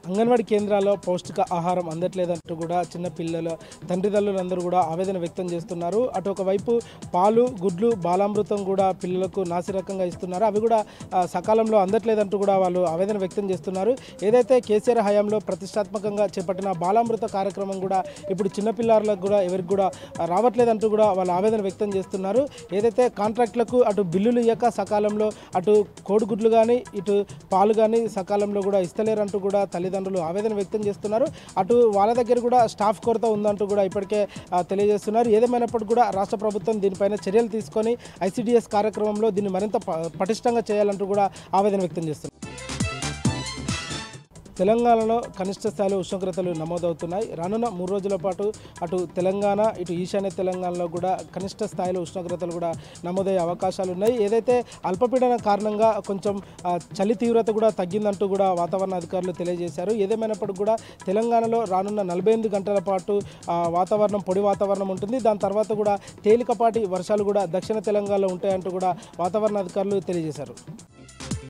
అంగన్వాడీ కేంద్రాల్లో పౌష్టిక ఆహారం అందట్లేదంటూ కూడా చిన్న పిల్లల తండ్రిదండ్రులందరూ కూడా ఆవేదన వ్యక్తం చేస్తున్నారు. అటు ఒకవైపు పాలు, గుడ్లు, బాలామృతం కూడా పిల్లలకు నాసిరకంగా ఇస్తున్నారు. అవి కూడా సకాలంలో అందట్లేదంటూ కూడా వాళ్ళు ఆవేదన వ్యక్తం చేస్తున్నారు. ఏదైతే కేసీఆర్ హయాంలో ప్రతిష్టాత్మకంగా చేపట్టిన బాలామృత కార్యక్రమం కూడా ఇప్పుడు చిన్నపిల్లలకు కూడా ఎవరికి కూడా రావట్లేదంటూ కూడా వాళ్ళు ఆవేదన వ్యక్తం చేస్తున్నారు. ఏదైతే కాంట్రాక్టులకు అటు బిల్లులు ఇవ్వక సకాలంలో అటు కోడిగుడ్లు కానీ ఇటు పాలు కానీ సకాలంలో కూడా ఇస్తలేరంటూ కూడా తల్లిదండ్రులు ఆవేదన వ్యక్తం చేస్తున్నారు. అటు వాళ్ళ దగ్గర కూడా స్టాఫ్ కొరత ఉందంటూ కూడా ఇప్పటికే తెలియజేస్తున్నారు. ఏదేమైనప్పటికీ కూడా రాష్ట్ర ప్రభుత్వం దీనిపైన చర్యలు తీసుకొని ఐసిడిఎస్ కార్యక్రమంలో దీన్ని మరింత పటిష్టంగా చేయాలంటూ కూడా ఆవేదన వ్యక్తం చేస్తున్నారు. తెలంగాణలో కనిష్ట స్థాయిలో ఉష్ణోగ్రతలు నమోదవుతున్నాయి. రానున్న 3 రోజుల పాటు అటు తెలంగాణ ఇటు ఈశాన్య తెలంగాణలో కూడా కనిష్ట స్థాయిలో ఉష్ణోగ్రతలు కూడా నమోదయ్యే అవకాశాలు ఉన్నాయి. ఏదైతే అల్పపీడన కారణంగా కొంచెం చలి తీవ్రత కూడా తగ్గిందంటూ కూడా వాతావరణ అధికారులు తెలియజేశారు. ఏదేమైనప్పటికీ కూడా తెలంగాణలో రానున్న 48 గంటల పాటు వాతావరణం పొడి వాతావరణం ఉంటుంది. దాని తర్వాత కూడా తేలికపాటి వర్షాలు కూడా దక్షిణ తెలంగాణలో ఉంటాయంటూ కూడా వాతావరణ అధికారులు తెలియజేశారు.